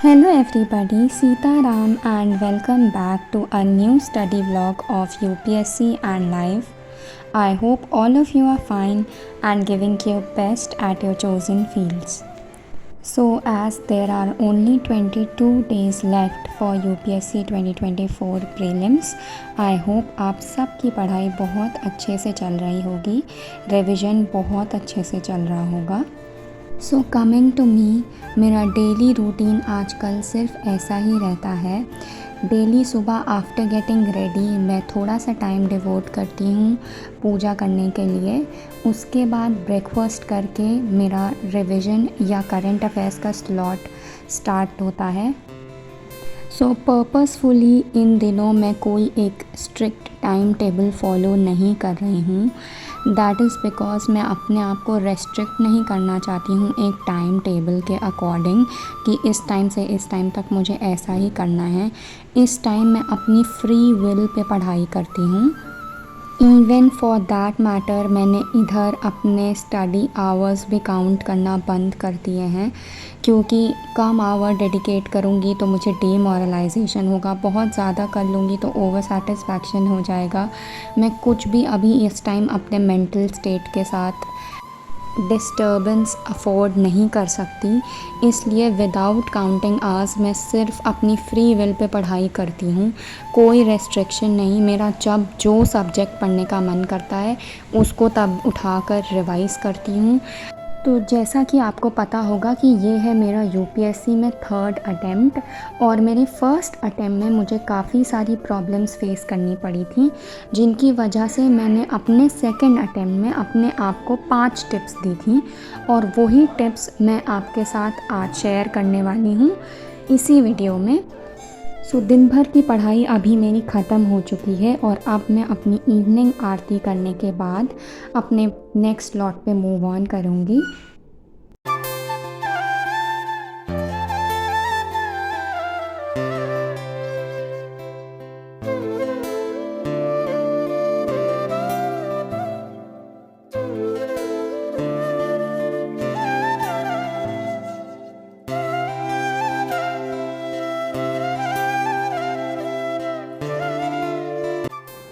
Hello everybody, Sita Ram and welcome back to a new study vlog of UPSC and life. I hope all of you are fine and giving your best at your chosen fields. So as there are only 22 days left for UPSC 2024 prelims, I hope आप सबकी पढ़ाई बहुत अच्छे से चल रही होगी, revision बहुत अच्छे से चल रहा होगा। सो कमिंग टू मी, मेरा डेली रूटीन आजकल सिर्फ ऐसा ही रहता है। डेली सुबह आफ्टर गेटिंग रेडी मैं थोड़ा सा टाइम डिवोट करती हूँ पूजा करने के लिए। उसके बाद ब्रेकफास्ट करके मेरा रिवीजन या करंट अफेयर्स का स्लॉट स्टार्ट होता है। सो पर्पसफुली इन दिनों मैं कोई एक स्ट्रिक्ट टाइम टेबल फॉलो नहीं कर रही हूँ। दैट इज़ बिकॉज मैं अपने आप को रेस्ट्रिक्ट नहीं करना चाहती हूँ एक टाइम टेबल के अकॉर्डिंग कि इस टाइम से इस टाइम तक मुझे ऐसा ही करना है। इस टाइम मैं अपनी फ्री विल पे पढ़ाई करती हूँ। इवन फॉर दैट मैटर मैंने इधर अपने स्टडी आवर्स भी काउंट करना बंद कर दिए हैं, क्योंकि कम आवर डेडिकेट करूँगी तो मुझे डीमोरलाइजेशन होगा, बहुत ज़्यादा कर लूँगी तो ओवर सेटिस्फैक्शन हो जाएगा। मैं कुछ भी अभी इस टाइम अपने मेंटल स्टेट के साथ डिस्टर्बेंस अफोर्ड नहीं कर सकती, इसलिए विदाउट काउंटिंग आवर्स मैं सिर्फ अपनी फ्री विल पे पढ़ाई करती हूँ। कोई रेस्ट्रिक्शन नहीं, मेरा जब जो सब्जेक्ट पढ़ने का मन करता है उसको तब उठाकर रिवाइज़ करती हूँ। तो जैसा कि आपको पता होगा कि ये है मेरा यूपीएससी में थर्ड अटेम्प्ट और मेरे फर्स्ट अटेम्प्ट में मुझे काफ़ी सारी प्रॉब्लम्स फेस करनी पड़ी थी, जिनकी वजह से मैंने अपने सेकंड अटेम्प्ट में अपने आप को 5 टिप्स दी थी और वही टिप्स मैं आपके साथ आज शेयर करने वाली हूँ इसी वीडियो में। सो दिन भर की पढ़ाई अभी मेरी ख़त्म हो चुकी है और अब मैं अपनी इवनिंग आरती करने के बाद अपने नेक्स्ट स्लॉट पे मूव ऑन करूँगी।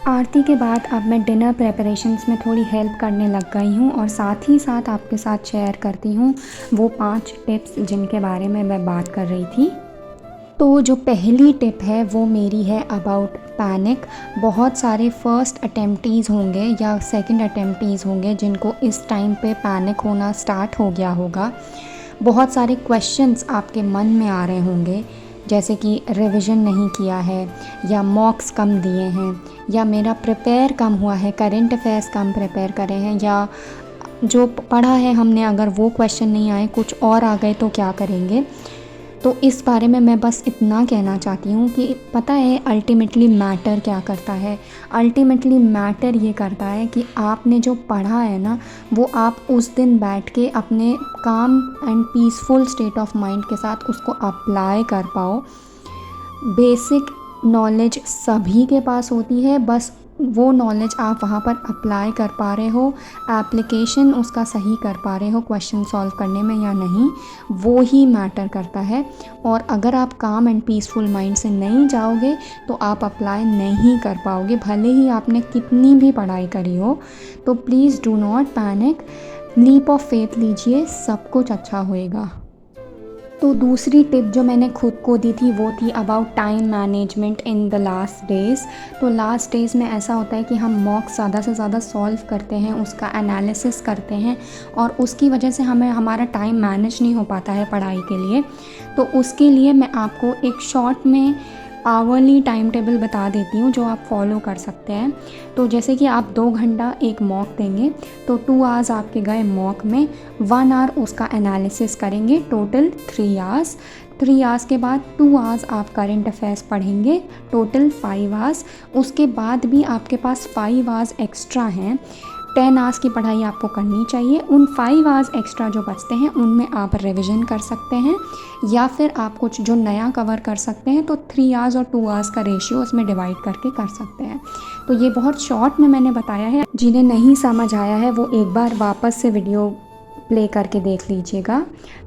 आरती के बाद अब मैं डिनर प्रेपरेशंस में थोड़ी हेल्प करने लग गई हूँ और साथ ही साथ आपके साथ शेयर करती हूँ वो 5 टिप्स जिनके बारे में मैं बात कर रही थी। तो जो पहली टिप है वो मेरी है अबाउट पैनिक। बहुत सारे फर्स्ट अटेम्प्टीज़ होंगे या सेकंड अटेम्प्टीज़ होंगे जिनको इस टाइम पे पैनिक होना स्टार्ट हो गया होगा। बहुत सारे क्वेश्चंस आपके मन में आ रहे होंगे, जैसे कि रिवीजन नहीं किया है या मॉक्स कम दिए हैं या मेरा प्रिपेयर कम हुआ है, करंट अफेयर्स कम प्रिपेयर करे हैं, या जो पढ़ा है हमने अगर वो क्वेश्चन नहीं आए कुछ और आ गए तो क्या करेंगे। तो इस बारे में मैं बस इतना कहना चाहती हूँ कि पता है अल्टीमेटली मैटर क्या करता है। अल्टीमेटली मैटर ये करता है कि आपने जो पढ़ा है ना वो आप उस दिन बैठ के अपने काम and peaceful state of mind के साथ उसको अप्लाई कर पाओ। बेसिक नॉलेज सभी के पास होती है, बस वो नॉलेज आप वहाँ पर अप्लाई कर पा रहे हो, एप्लीकेशन उसका सही कर पा रहे हो क्वेश्चन सॉल्व करने में या नहीं, वो ही मैटर करता है। और अगर आप काम एंड पीसफुल माइंड से नहीं जाओगे तो आप अप्लाई नहीं कर पाओगे, भले ही आपने कितनी भी पढ़ाई करी हो। तो please do not panic, leap of faith लीजिए, सब कुछ अच्छा होएगा। तो दूसरी टिप जो मैंने खुद को दी थी वो थी about time management in the last days. तो लास्ट डेज़ में ऐसा होता है कि हम मॉक ज़्यादा से ज़्यादा सॉल्व करते हैं, उसका एनालिसिस करते हैं और उसकी वजह से हमें हमारा टाइम मैनेज नहीं हो पाता है पढ़ाई के लिए। तो उसके लिए मैं आपको एक शॉर्ट में आवरली टाइम टेबल बता देती हूँ जो आप फॉलो कर सकते हैं। तो जैसे कि आप 2 घंटा एक मॉक देंगे तो 2 आवर्स आपके गए मॉक में, 1 आवर उसका एनालिसिस करेंगे, टोटल 3 आवर्स। 3 आवर्स के बाद 2 आवर्स आप करंट अफेयर्स पढ़ेंगे, टोटल 5 आवर्स। उसके बाद भी आपके पास 5 आवर्स एक्स्ट्रा हैं, 10 आवर्स की पढ़ाई आपको करनी चाहिए। उन 5 आवर्स एक्स्ट्रा जो बचते हैं उनमें आप रिवीजन कर सकते हैं या फिर आप कुछ जो नया कवर कर सकते हैं तो 3 आवर्स और 2 आवर्स का रेशियो उसमें डिवाइड करके कर सकते हैं। तो ये बहुत शॉर्ट में मैंने बताया है, जिन्हें नहीं समझ आया है वो एक बार वापस से वीडियो प्ले करके देख लीजिएगा।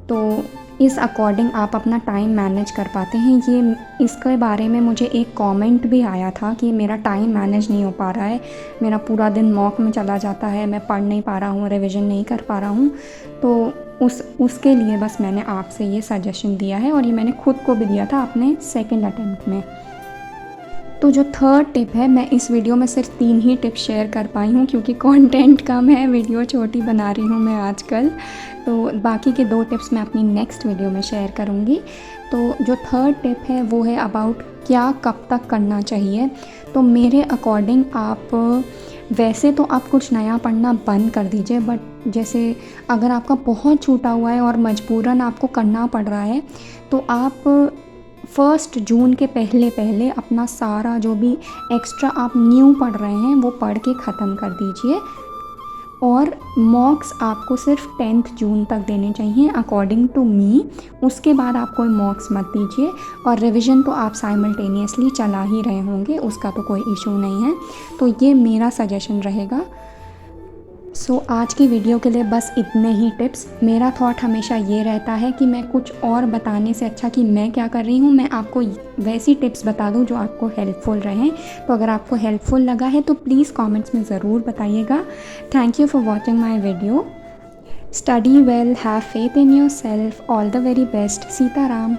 तो इस अकॉर्डिंग आप अपना टाइम मैनेज कर पाते हैं। ये इसके बारे में मुझे एक कमेंट भी आया था कि मेरा टाइम मैनेज नहीं हो पा रहा है, मेरा पूरा दिन मॉक में चला जाता है, मैं पढ़ नहीं पा रहा हूँ, रिवीजन नहीं कर पा रहा हूँ। तो उसके लिए बस मैंने आपसे ये सजेशन दिया है और ये मैंने खुद को भी दिया था अपने सेकंड अटेम्प्ट में। तो जो थर्ड टिप है, मैं इस वीडियो में सिर्फ 3 ही टिप शेयर कर पाई हूँ क्योंकि कंटेंट कम है, वीडियो छोटी बना रही हूँ मैं आजकल। तो बाकी के 2 टिप्स मैं अपनी नेक्स्ट वीडियो में शेयर करूँगी। तो जो थर्ड टिप है वो है अबाउट क्या कब तक करना चाहिए। तो मेरे अकॉर्डिंग आप वैसे तो आप कुछ नया पढ़ना बंद कर दीजिए, बट जैसे अगर आपका बहुत छूटा हुआ है और मजबूरन आपको करना पड़ रहा है तो आप 1 जून के पहले अपना सारा जो भी एक्स्ट्रा आप न्यू पढ़ रहे हैं वो पढ़ के ख़त्म कर दीजिए। और मॉक्स आपको सिर्फ 10th जून तक देने चाहिए अकॉर्डिंग टू मी। उसके बाद आप कोई मॉक्स मत दीजिए। और रिवीजन तो आप साइमल्टेनियसली चला ही रहे होंगे, उसका तो कोई इशू नहीं है। तो ये मेरा सजेशन रहेगा। सो आज की वीडियो के लिए बस इतने ही टिप्स। मेरा थॉट हमेशा ये रहता है कि मैं कुछ और बताने से अच्छा कि मैं क्या कर रही हूँ, मैं आपको वैसी टिप्स बता दूँ जो आपको हेल्पफुल रहें। तो अगर आपको हेल्पफुल लगा है तो प्लीज़ कमेंट्स में ज़रूर बताइएगा। Thank you for watching my video. Study well, have faith in your self, all the very best. Sitaram.